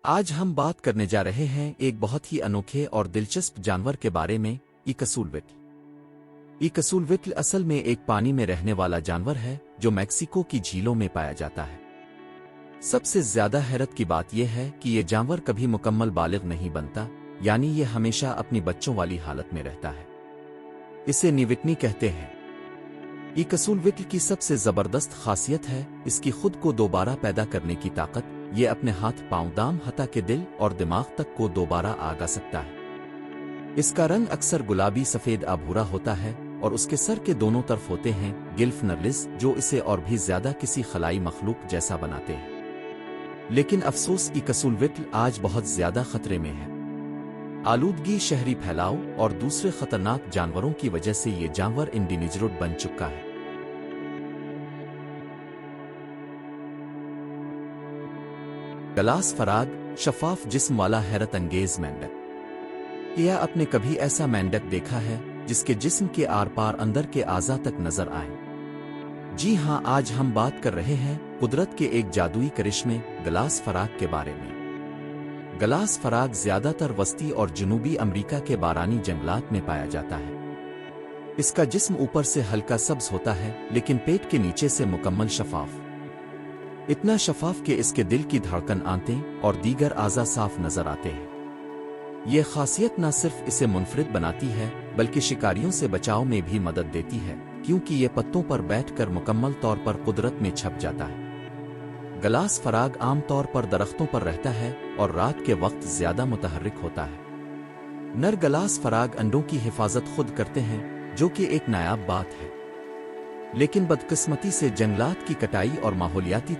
آج ہم بات کرنے جا رہے ہیں ایک بہت ہی انوکھے اور دلچسپ جانور کے بارے میں، ایکسولوٹل۔ ایکسولوٹل اصل میں ایک پانی میں رہنے والا جانور ہے جو میکسیکو کی جھیلوں میں پایا جاتا ہے۔ سب سے زیادہ حیرت کی بات یہ ہے کہ یہ جانور کبھی مکمل بالغ نہیں بنتا، یعنی یہ ہمیشہ اپنی بچوں والی حالت میں رہتا ہے۔ اسے نیوٹنی کہتے ہیں۔ ایکسولوٹل کی سب سے زبردست خاصیت ہے اس کی خود کو دوبارہ پیدا کرنے کی طاقت۔ یہ اپنے ہاتھ پاؤں دام حتیٰ کہ دل اور دماغ تک کو دوبارہ آگا سکتا ہے۔ اس کا رنگ اکثر گلابی سفید آبھورا ہوتا ہے اور اس کے سر کے دونوں طرف ہوتے ہیں گلف نرلز جو اسے اور بھی زیادہ کسی خلائی مخلوق جیسا بناتے ہیں۔ لیکن افسوس، ایکسولوٹل آج بہت زیادہ خطرے میں ہے۔ آلودگی، شہری پھیلاؤ اور دوسرے خطرناک جانوروں کی وجہ سے یہ جانور انڈینجرڈ بن چکا ہے۔ گلاس فراگ، شفاف جسم والا حیرت انگیز مینڈک۔ کیا آپ نے کبھی ایسا مینڈک دیکھا ہے جس کے جسم کے آر پار اندر کے اعضاء تک نظر آئیں؟ جی ہاں، آج ہم بات کر رہے ہیں قدرت کے ایک جادوئی کرشمے گلاس فراگ کے بارے میں۔ گلاس فراگ زیادہ تر وسطی اور جنوبی امریکہ کے بارانی جنگلات میں پایا جاتا ہے۔ اس کا جسم اوپر سے ہلکا سبز ہوتا ہے لیکن پیٹ کے نیچے سے مکمل شفاف، اتنا شفاف کہ اس کے دل کی دھڑکن، آنتیں اور دیگر اعضاء صاف نظر آتے ہیں۔ یہ خاصیت نہ صرف اسے منفرد بناتی ہے بلکہ شکاریوں سے بچاؤ میں بھی مدد دیتی ہے، کیونکہ یہ پتوں پر بیٹھ کر مکمل طور پر قدرت میں چھپ جاتا ہے۔ گلاس فراگ عام طور پر درختوں پر رہتا ہے اور رات کے وقت زیادہ متحرک ہوتا ہے۔ نر گلاس فراگ انڈوں کی حفاظت خود کرتے ہیں، جو کہ ایک نایاب بات ہے، لیکن بدقسمتی سے جنگلات کی کٹائی اور ماحولیاتی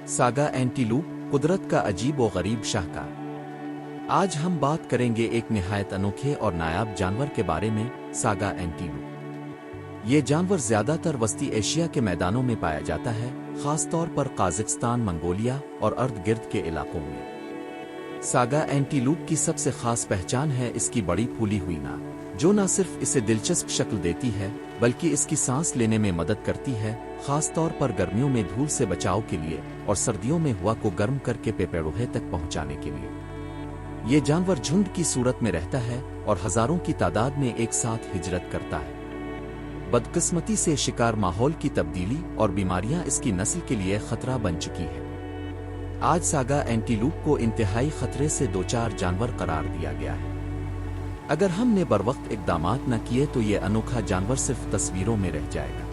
ساگا اینٹیلوپ، قدرت کا عجیب و غریب شاہکار۔ آج ہم بات کریں گے ایک نہایت انوکھے اور نایاب جانور کے بارے میں، ساگا اینٹیلوپ۔ یہ جانور زیادہ تر وسطی ایشیا کے میدانوں میں پایا جاتا ہے، خاص طور پر قازقستان، منگولیا اور ارد گرد کے علاقوں میں۔ ساگا اینٹیلوپ کی سب سے خاص پہچان ہے اس کی بڑی پھولی ہوئی ناک، جو نہ صرف اسے دلچسپ شکل دیتی ہے بلکہ اس کی سانس لینے میں مدد کرتی ہے، خاص طور پر گرمیوں میں دھول سے بچاؤ کے لیے اور سردیوں میں ہوا کو گرم کر کے پیپیڑوہے تک پہنچانے کے لیے۔ یہ جانور جھنڈ کی صورت میں رہتا ہے اور ہزاروں کی تعداد میں ایک ساتھ ہجرت کرتا ہے۔ بدقسمتی سے شکار، ماحول کی تبدیلی اور بیماریاں اس کی نسل کے لیے خطرہ بن چکی ہیں۔ آج ساگا اینٹیلوپ کو انتہائی خطرے سے دوچار جانور قرار دیا گیا ہے۔ اگر ہم نے بروقت اقدامات نہ کیے تو یہ انوکھا جانور صرف تصویروں میں رہ جائے گا۔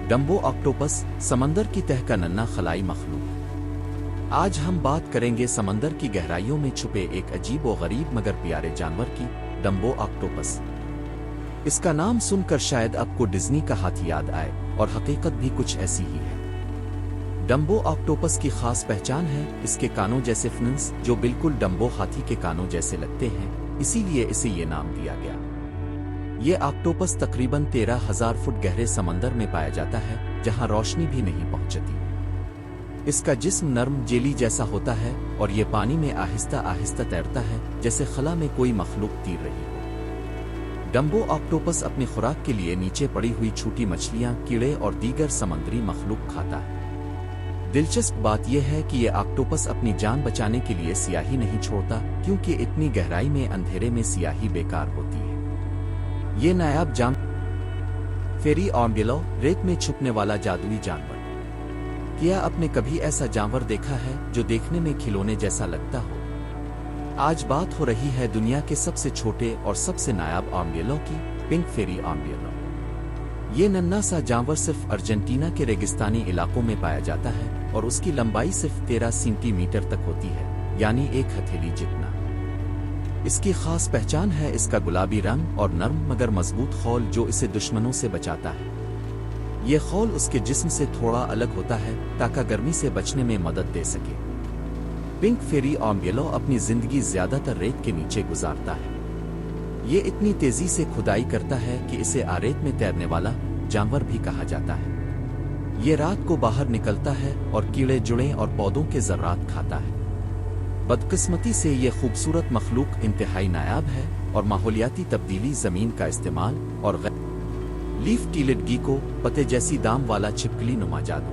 ڈمبو آکٹوپس، سمندر کی تہہ کا ننھا خلائی مخلوق۔ آج ہم بات کریں گے سمندر کی گہرائیوں میں چھپے ایک عجیب و غریب مگر پیارے جانور کی، ڈمبو آکٹوپس۔ اس کا نام سن کر شاید آپ کو ڈزنی کا ہاتھی یاد آئے، اور حقیقت بھی کچھ ایسی ہی ہے۔ ڈمبو آکٹوپس کی خاص پہچان ہے اس کے کانوں جیسے فننس، جو بالکل ڈمبو ہاتھی کے کانوں جیسے لگتے ہیں، اسی لیے اسے یہ نام دیا گیا۔ یہ آکٹوپس تقریباً 13,000 فٹ گہرے سمندر میں پایا جاتا ہے، جہاں روشنی بھی نہیں پہنچتی۔ اس کا جسم نرم جیلی جیسا ہوتا ہے اور یہ پانی میں آہستہ آہستہ تیرتا ہے، جیسے خلا میں کوئی مخلوق تیر رہی ہو۔ ڈمبو آکٹوپس اپنی خوراک کے لیے نیچے پڑی ہوئی چھوٹی مچھلیاں، کیڑے اور دیگر سمندری مخلوق کھاتا ہے۔ دلچسپ بات یہ ہے کہ یہ آکٹوپس اپنی جان بچانے کے لیے سیاہی نہیں چھوڑتا، کیونکہ اتنی گہرائی میں اندھیرے میں سیاہی بیکار ہوتی ہے۔ یہ نایاب فیری آرمڈیلو، ریت میں چھپنے والا جادوئی جانور۔ کیا آپ نے کبھی ایسا جانور دیکھا ہے جو دیکھنے میں کھلونے جیسا لگتا ہو؟ آج بات ہو رہی ہے دنیا کے سب سے چھوٹے اور سب سے نایاب آرمڈیلو کی، پنک فیری آرمڈیلو۔ یہ ننھا سا جانور صرف ارجنٹینا کے ریگستانی علاقوں میں پایا جاتا ہے اور اس کی لمبائی صرف 13 سینٹی میٹر تک ہوتی ہے، یعنی ایک ہتھیلی جتنا۔ اس کی خاص پہچان ہے اس کا گلابی رنگ اور نرم مگر مضبوط خول جو اسے دشمنوں سے بچاتا ہے۔ یہ خول اس کے جسم سے تھوڑا الگ ہوتا ہے تاکہ گرمی سے بچنے میں مدد دے سکے۔ پنک فیری آرمڈیلو اپنی زندگی زیادہ تر ریت کے نیچے گزارتا ہے۔ یہ اتنی تیزی سے کھدائی کرتا ہے کہ اسے آریت میں تیرنے والا جانور بھی کہا جاتا ہے۔ یہ رات کو باہر نکلتا ہے اور کیڑے جڑیں اور پودوں کے ذرات کھاتا ہے۔ بدقسمتی سے یہ خوبصورت مخلوق انتہائی نایاب ہے اور ماحولیاتی تبدیلی، زمین کا استعمال اور لیف ٹیلڈ گیکو، پتے جیسی دام والا چھپکلی نما جادو،